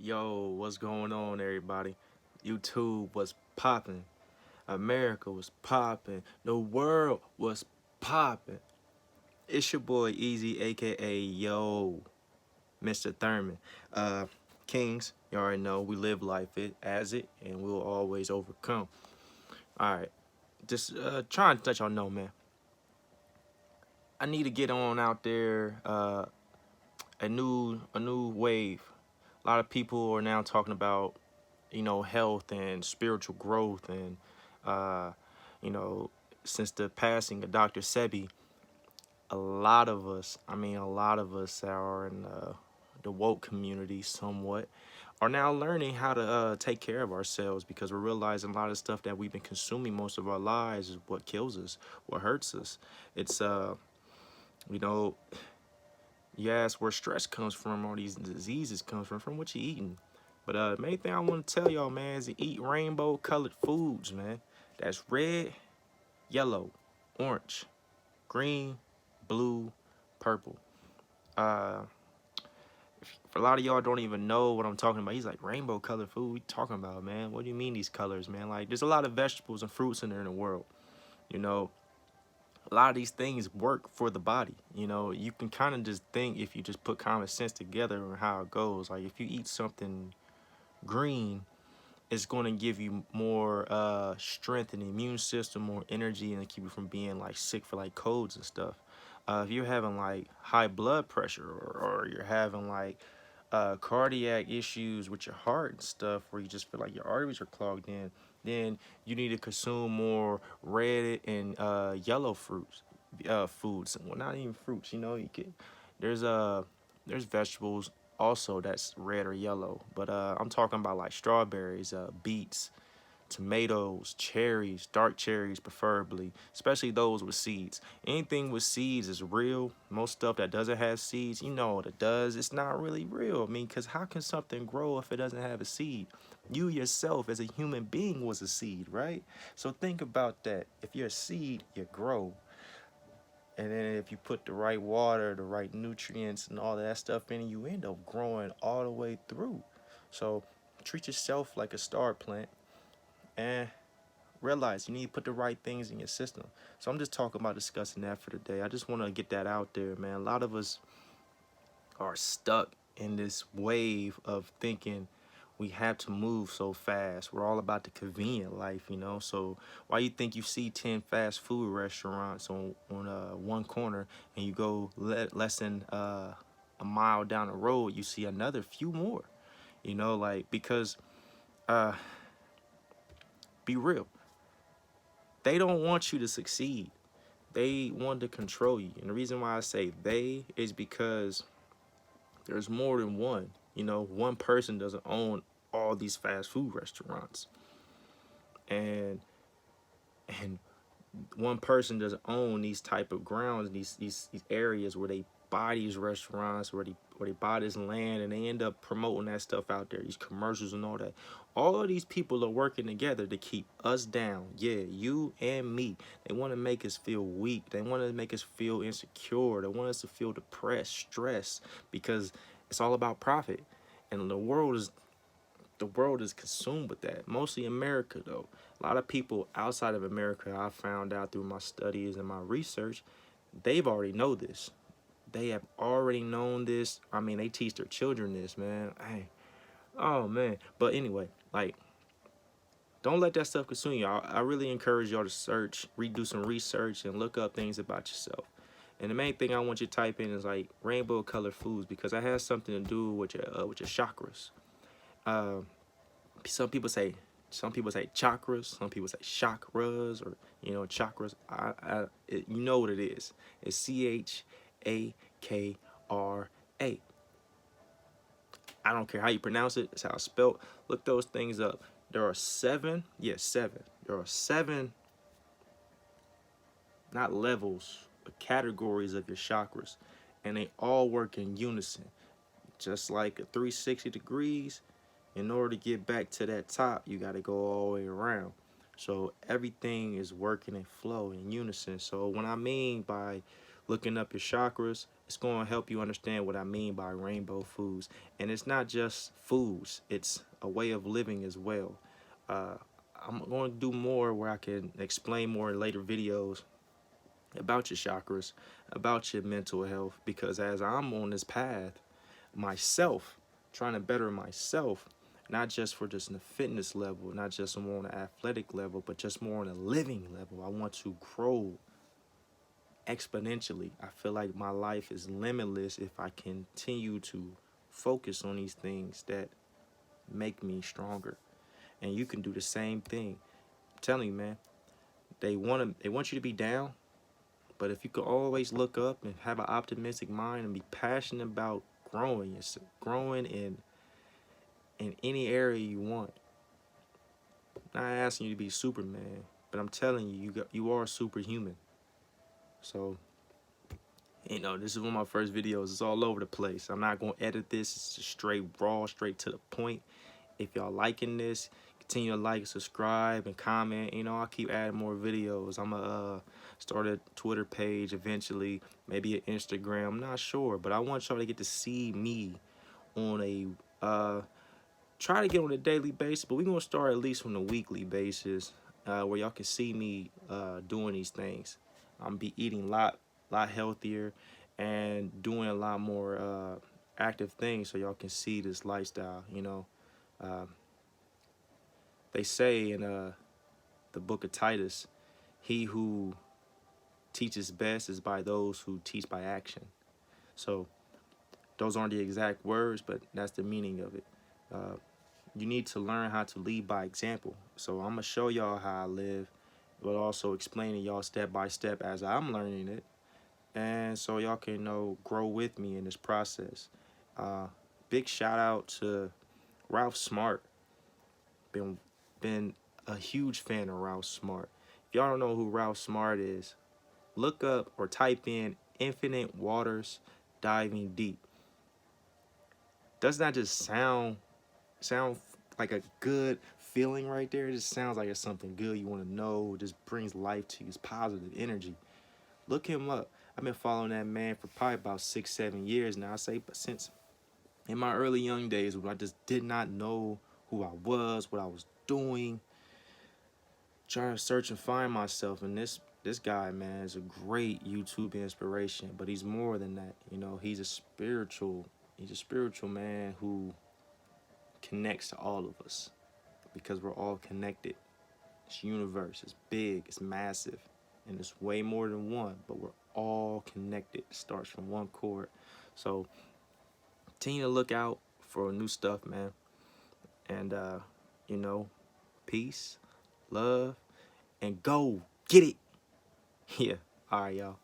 Yo, what's going on, everybody? YouTube was popping. America was popping. The world was popping. It's your boy Easy, aka Yo, Mr. Thurman. Uh, Kings, you already know we live life as it, and we'll always overcome. All right, just trying to let y'all know, man. I need to get on out there. A new wave. A lot of people are now talking about health and spiritual growth and uh, you know, since the passing of Dr. Sebi, a lot of us are in the woke community somewhat, are now learning how to take care of ourselves because we're realizing a lot of stuff that we've been consuming most of our lives is what kills us, what hurts us. It's you know, you ask where stress comes from, all these diseases from what you eating. But main thing I want to tell y'all, man, is to eat rainbow colored foods, man. That's red, yellow, orange, green, blue, purple. Uh, for a lot of y'all don't even know what I'm talking about. He's like, rainbow colored food? What you talking about, man? What do you mean these colors, man? Like, there's a lot of vegetables and fruits in there in the world. You know, a lot of these things work for the body. You know, you can kind of just think if you just put common sense together on how it goes. Like, if you eat something green, it's going to give you more strength in the immune system, more energy, and keep you from being like sick for like colds and stuff. If you're having like high blood pressure or you're having like cardiac issues with your heart and stuff, where you just feel like your arteries are clogged in, then you need to consume more red and yellow fruits, foods. Well, not even fruits. You know, you can. There's there's vegetables also that's red or yellow, but I'm talking about like strawberries, beets, tomatoes, cherries, dark cherries preferably, especially those with seeds. Anything with seeds is real. Most stuff that doesn't have seeds, you know what it does, it's not really real. I mean, because how can something grow if it doesn't have a seed? You yourself as a human being was a seed, right? So think about that. If you're a seed, you grow. And then if you put the right water, the right nutrients, and all that stuff in, you end up growing all the way through. So treat yourself like a star plant and realize you need to put the right things in your system. So I'm just talking about discussing that for today. I just want to get that out there, man. A lot of us are stuck in this wave of thinking we have to move so fast. We're all about the convenient life, you know. So why you think you see 10 fast food restaurants on one corner, and you go less than a mile down the road, you see another few more, you know, like because uh, be real, they don't want you to succeed. They want to control you. And the reason why I say they is because there's more than one. You know, one person doesn't own all these fast food restaurants. And and one person doesn't own these type of grounds, these areas where they buy these restaurants, where they buy this land, and they end up promoting that stuff out there, these commercials and all that. All of these people are working together to keep us down. Yeah, you and me. They want to make us feel weak. They want to make us feel insecure. They want us to feel depressed, stressed, because it's all about profit. And the world is consumed with that. Mostly America, though. A lot of people outside of America, I found out through my studies and my research, they've already know this. They have already known this. I mean, they teach their children this, man. Hey, oh man. But anyway, like, don't let that stuff consume you. I really encourage y'all to search, redo some research, and look up things about yourself. And the main thing I want you to type in is like rainbow colored foods because that has something to do with your chakras. Um, some people say chakras, some people say chakras, or chakras. You know what it is. It's CHAKRA. I don't care how you pronounce it. It's how it's spelled. Look those things up. There are seven. Yes, seven. There are seven, not levels, but categories of your chakras, and they all work in unison, just like a 360 degrees. In order to get back to that top, you got to go all the way around. So everything is working in flow in unison. So what I mean by looking up your chakras, It's going to help you understand what I mean by rainbow foods. And it's not just foods, it's a way of living as well. Uh, I'm going to do more where I can explain more in later videos about your chakras, about your mental health, because as I'm on this path myself, trying to better myself, not just for just in the fitness level, not just more on the athletic level, but just more on a living level. I want to grow exponentially. I feel like my life is limitless if I continue to focus on these things that make me stronger. And you can do the same thing. I'm telling you, man, they want you to be down, but if you could always look up and have an optimistic mind and be passionate about growing in any area you want. Not asking you to be Superman, but I'm telling you, you are superhuman. So, this is one of my first videos. It's all over the place. I'm not gonna edit this. It's just straight raw, straight to the point. If y'all liking this, continue to like, subscribe, and comment. I'll keep adding more videos. I'm gonna start a Twitter page eventually, maybe an Instagram. I'm not sure, but I want y'all to get to see me on a try to get on a daily basis, but we're gonna start at least on a weekly basis, where y'all can see me doing these things. I'm be eating a lot healthier and doing a lot more active things, so y'all can see this lifestyle. Uh, they say in the book of Titus, he who teaches best is by those who teach by action. So those aren't the exact words, but that's the meaning of it. Uh, you need to learn how to lead by example. So I'm gonna show y'all how I live, but also explaining y'all step by step as I'm learning it, and so y'all can grow with me in this process. Uh, Big shout out to Ralph Smart. Been a huge fan of Ralph Smart. If y'all don't know who Ralph Smart is, look up or type in Infinite Waters Diving Deep. Doesn't that just sound like a good feeling right there? It just sounds like it's something good you want to know. It just brings life to you. It's positive energy. Look him up. I've been following that man for probably about 6-7 years now. I say, but since in my early young days when I just did not know who I was, what I was doing, trying to search and find myself. And this guy, man, is a great YouTube inspiration. But he's more than that. He's a spiritual man who connects to all of us, because we're all connected. This universe is big, it's massive, and it's way more than one, but we're all connected. It starts from one cord. So continue to look out for new stuff, man. And peace, love, and go get it. Yeah. All right, y'all.